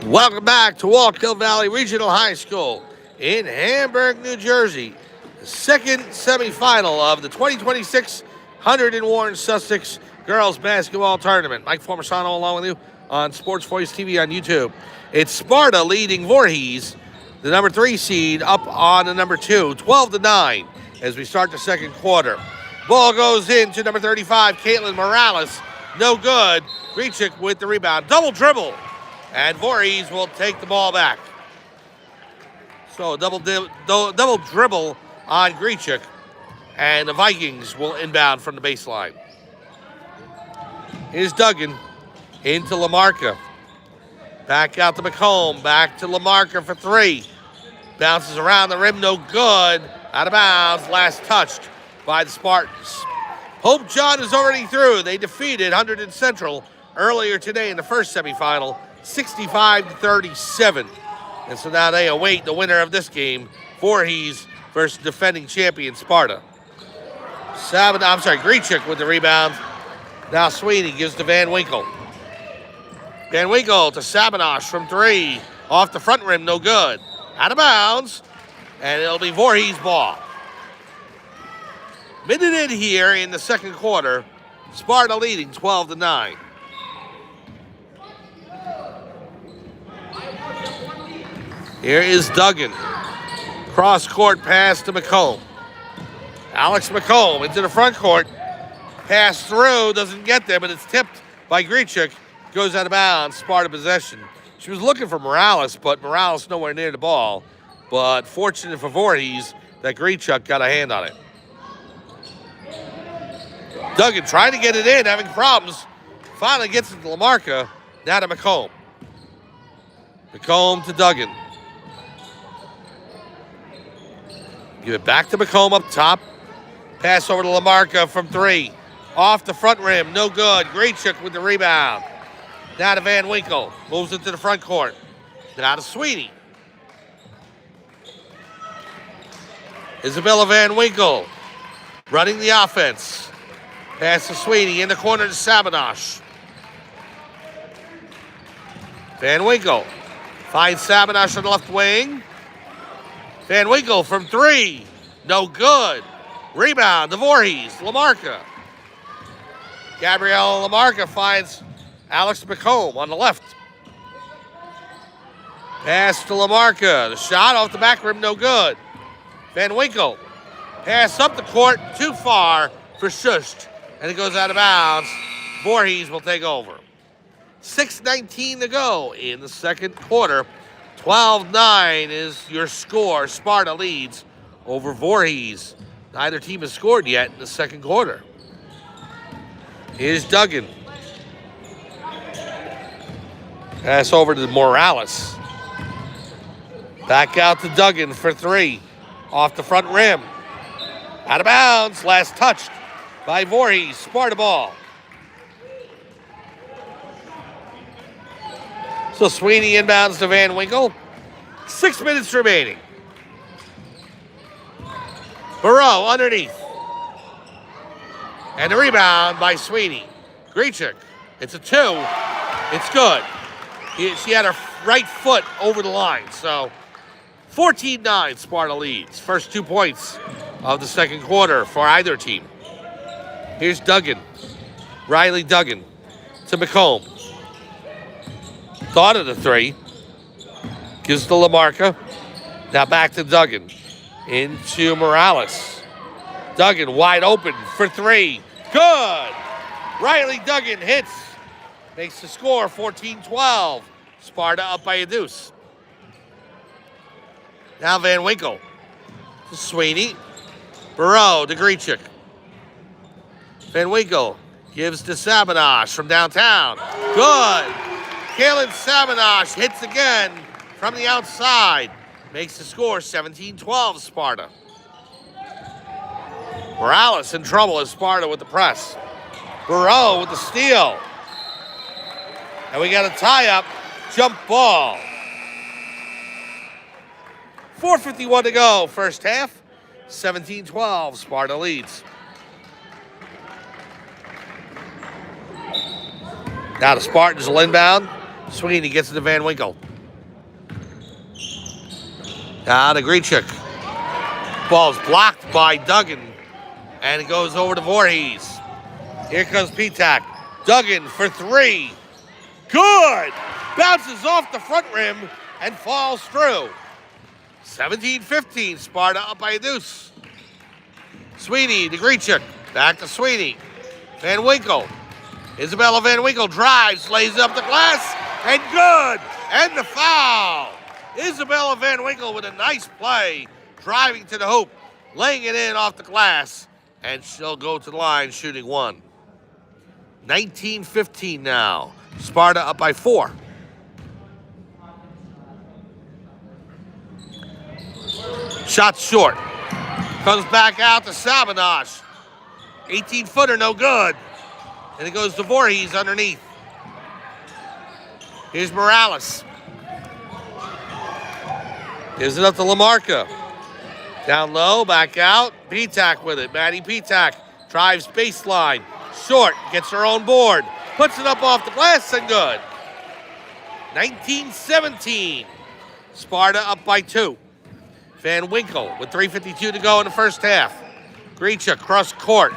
Welcome back to Wallkill Valley Regional High School in Hamburg, New Jersey. The second semifinal of the 2026 Hundred and Warren Sussex Girls Basketball Tournament. Mike Formasano along with you on Sports Voice TV on YouTube. It's Sparta leading Voorhees, the number 3 seed, up on the number 2, 12-9 as we start the second quarter. Ball goes into number 35, Caitlin Morales. No good. Grichuk with the rebound. Double dribble. And Voorhees will take the ball back. So double dribble on Grichuk. And the Vikings will inbound from the baseline. Here's Duggan into Lamarca. Back out to McComb. Back to Lamarca for 3. Bounces around the rim. No good. Out of bounds. Last touched by the Spartans. Hope John is already through. They defeated Hunterdon Central earlier today in the first semifinal, 65-37. And so now they await the winner of this game, Voorhees versus defending champion Sparta. Grichuk with the rebound. Now Sweeney gives to Van Winkle. Van Winkle to Sabinosh from 3. Off the front rim, no good. Out of bounds, and it'll be Voorhees ball. Minute in here in the second quarter, Sparta leading 12-9. Here is Duggan. Cross-court pass to McComb. Alex McComb into the front court. Pass through, doesn't get there, but it's tipped by Grichuk. Goes out of bounds, Sparta possession. She was looking for Morales, but Morales nowhere near the ball. But fortunate for Voorhees that Grichuk got a hand on it. Duggan trying to get it in, having problems. Finally gets it to Lamarca. Now to McComb. McComb to Duggan. Give it back to McComb up top. Pass over to Lamarca from 3. Off the front rim, no good. Grichuk with the rebound. Now to Van Winkle. Moves into the front court. Now to Sweeney. Isabella Van Winkle running the offense. Pass to Sweeney in the corner to Sabinosh. Van Winkle finds Sabinosh on the left wing. Van Winkle from 3. No good. Rebound to Voorhees. Lamarca. Gabrielle Lamarca finds Alex McComb on the left. Pass to Lamarca. The shot off the back rim, no good. Van Winkle. Pass up the court, too far for Shusht. And it goes out of bounds. Voorhees will take over. 6:19 to go in the second quarter. 12-9 is your score. Sparta leads over Voorhees. Neither team has scored yet in the second quarter. Here's Duggan. Pass over to Morales. Back out to Duggan for 3. Off the front rim. Out of bounds. Last touched by Voorhees. Sparta ball. So Sweeney inbounds to Van Winkle. 6 minutes remaining. Burrow underneath. And the rebound by Sweeney. Grichuk. It's a 2. It's good. She had her right foot over the line. So 14-9 Sparta leads. First 2 points of the second quarter for either team. Here's Duggan. Riley Duggan to McComb. Thought of the 3. Gives to Lamarca. Now back to Duggan. Into Morales. Duggan wide open for 3. Good! Riley Duggan hits. Makes the score 14-12. Sparta up by a deuce. Now Van Winkle to Sweeney. Burrow to Grichuk. Van Winkle gives to Sabinosh from downtown. Good! Kaylin Sabinosh hits again from the outside. Makes the score 17-12 Sparta. Morales in trouble as Sparta with the press. Burrow with the steal. And we got a tie-up jump ball. 4:51 to go first half. 17-12 Sparta leads. Now the Spartans will inbound. Sweeney gets it to Van Winkle. Now to Grechuk. Ball's blocked by Duggan, and it goes over to Voorhees. Here comes Petak. Duggan for three. Good! Bounces off the front rim and falls through. 17-15, Sparta up by a deuce. Sweeney to Grechuk. Back to Sweeney. Van Winkle. Isabella Van Winkle drives, lays up the glass, and good! And the foul! Isabella Van Winkle with a nice play, driving to the hoop, laying it in off the glass, and she'll go to the line shooting one. 19-15 now. Sparta up by 4. Shot short. Comes back out to Sabanash. 18-footer, no good. And it goes to Voorhees underneath. Here's Morales. Gives it up to LaMarca. Down low, back out. Petak with it. Maddie Petak drives baseline. Short, gets her own board. Puts it up off the glass and good. 19-17. Sparta up by 2. Van Winkle with 3:52 to go in the first half. Grechuk cross court.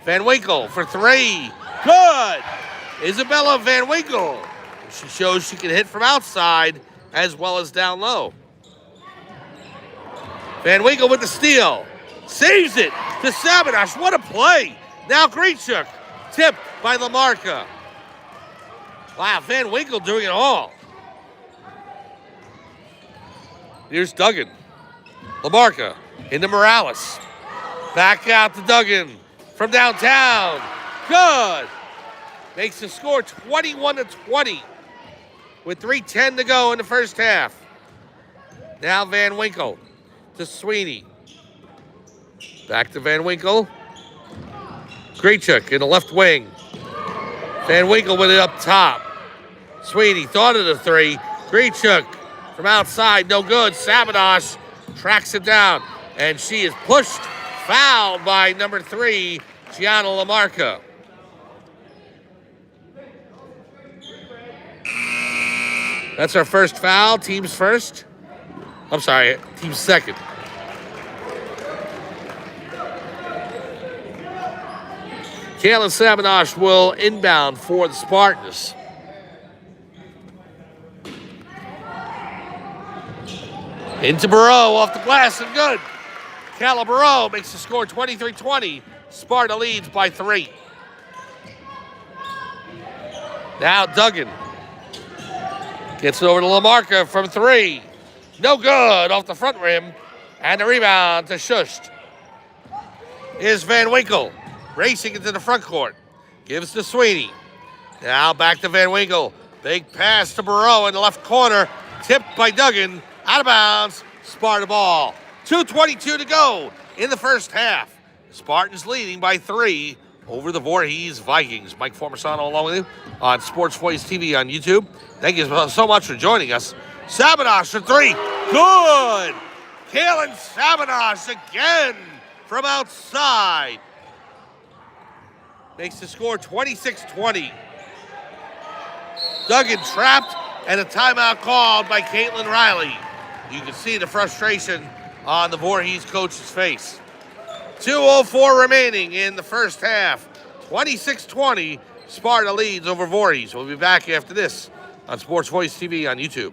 Van Winkle for 3. Good! Isabella Van Winkle. She shows she can hit from outside as well as down low. Van Winkle with the steal. Saves it to Sabanash. What a play. Now Grechuk. Tipped by LaMarca. Wow, Van Winkle doing it all. Here's Duggan. LaMarca into Morales. Back out to Duggan from downtown. Good. Makes the score 21-20 with 3:10 to go in the first half. Now Van Winkle to Sweeney. Back to Van Winkle. Grechuk in the left wing. Van Winkle with it up top. Sweeney thought of the 3. Grechuk from outside, no good. Sabanash tracks it down, and she is pushed, fouled by number 3, Gianna LaMarca. That's our first foul, team's first. I'm sorry, team's second. Kayla Sabanash will inbound for the Spartans. Into Barreau, off the glass and good. Kayla Barreau makes the score 23-20. Sparta leads by 3. Now Duggan. Gets it over to LaMarca from 3. No good off the front rim. And the rebound to Shusht. Here's Van Winkle racing into the front court. Gives to Sweeney. Now back to Van Winkle. Big pass to Barreau in the left corner. Tipped by Duggan. Out of bounds. Sparta ball. 2:22 to go in the first half. Spartans leading by 3 over the Voorhees Vikings. Mike Formasano along with you on Sports Voice TV on YouTube. Thank you so much for joining us. Sabanash for 3. Good! Kaylin Sabanash again from outside. Makes the score 26-20. Duggan trapped and a timeout called by Caitlin Riley. You can see the frustration on the Voorhees coach's face. 2:04 remaining in the first half. 26-20, Sparta leads over Voorhees. We'll be back after this on Sports Voice TV on YouTube.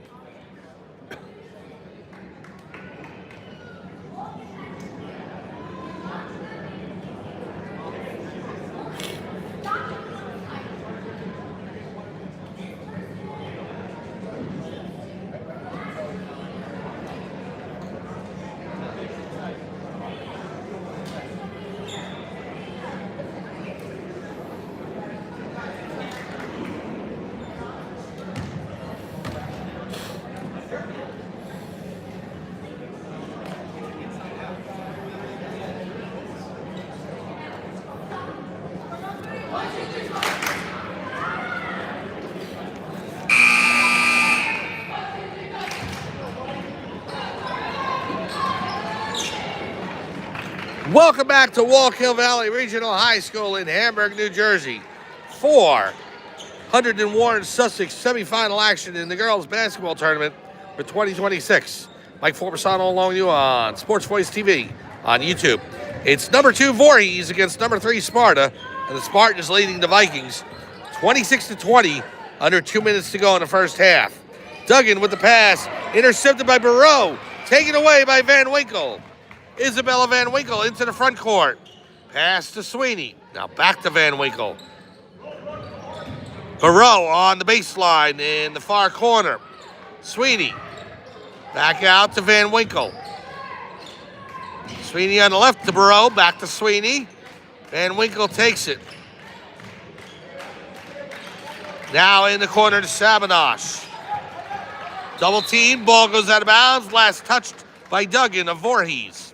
Welcome back to Wallkill Valley Regional High School in Hamburg, New Jersey. 400 Warren Sussex semifinal action in the girls basketball tournament for 2026. Mike Forbesano along with you on Sports Voice TV on YouTube. It's number 2 Voorhees against number 3 Sparta, and the Spartans leading the Vikings 26-20, under 2 minutes to go in the first half. Duggan with the pass, intercepted by Barreau, taken away by Van Winkle. Isabella Van Winkle into the front court. Pass to Sweeney. Now back to Van Winkle. Barreau on the baseline in the far corner. Sweeney back out to Van Winkle. Sweeney on the left to Barreau, back to Sweeney. Van Winkle takes it. Now in the corner to Sabinosh. Double team, ball goes out of bounds. Last touched by Duggan of Voorhees.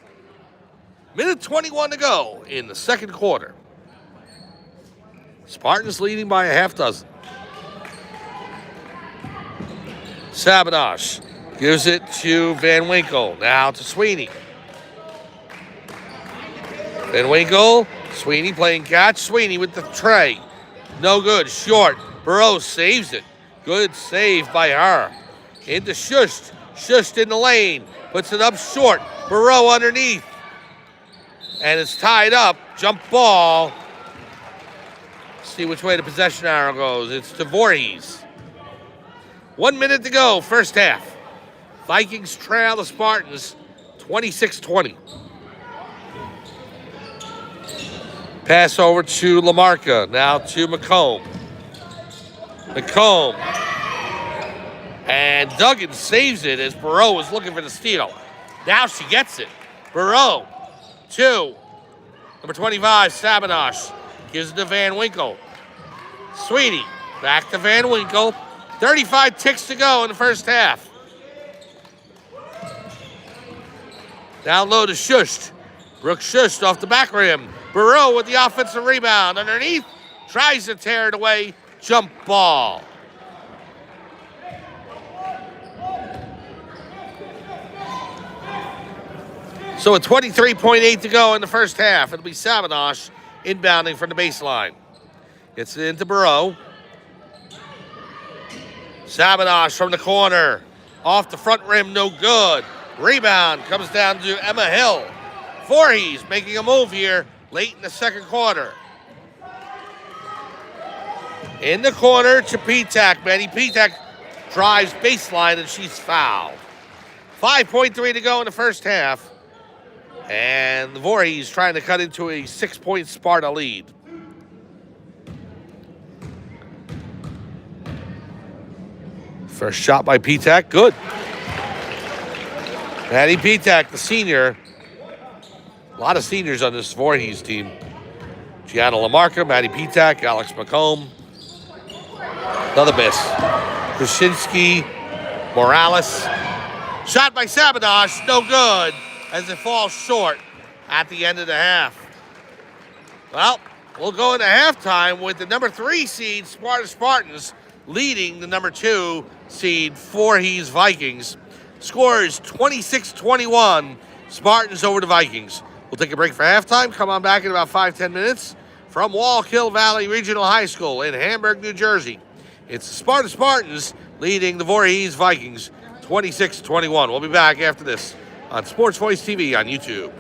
Minute 21 to go in the second quarter. Spartans leading by a half dozen. Sabinosh gives it to Van Winkle. Now to Sweeney. Van Winkle, Sweeney playing catch. Sweeney with the tray. No good, short. Barreau saves it. Good save by her. Into Shushed. Shushed in the lane. Puts it up short. Barreau underneath. And it's tied up. Jump ball. See which way the possession arrow goes. It's to Voorhees. 1 minute to go, first half. Vikings trail the Spartans 26-20. Pass over to LaMarca. Now to McComb. McComb. And Duggan saves it as Barreau was looking for the steal. Now she gets it. Barreau. 2. Number 25, Sabinosh. Gives it to Van Winkle. Sweeney. Back to Van Winkle. 35 ticks to go in the first half. Down low to Shushed. Brooke Shushed off the back rim. Barreau with the offensive rebound. Underneath. Tries to tear it away. Jump ball. So with 23.8 to go in the first half, it'll be Sabinosh inbounding from the baseline. Gets it into Barreau. Sabinosh from the corner. Off the front rim, no good. Rebound comes down to Emma Hill. Voorhees making a move here late in the second quarter. In the corner to Petak. Manny Petak drives baseline and she's fouled. 5.3 to go in the first half. And the Voorhees trying to cut into a 6-point Sparta lead. First shot by Petak, good. Maddie Petak, the senior. A lot of seniors on this Voorhees team. Gianna LaMarca, Maddie Petak, Alex McComb. Another miss. Krasinski, Morales. Shot by Sabinosh, no good, as it falls short at the end of the half. Well, we'll go into halftime with the number 3 seed Sparta Spartans leading the number 2 seed Voorhees Vikings. Scores 26-21, Spartans over the Vikings. We'll take a break for halftime. Come on back in about 5-10 minutes from Wallkill Valley Regional High School in Hamburg, New Jersey. It's the Sparta Spartans leading the Voorhees Vikings 26-21. We'll be back after this on Sports Voice TV on YouTube.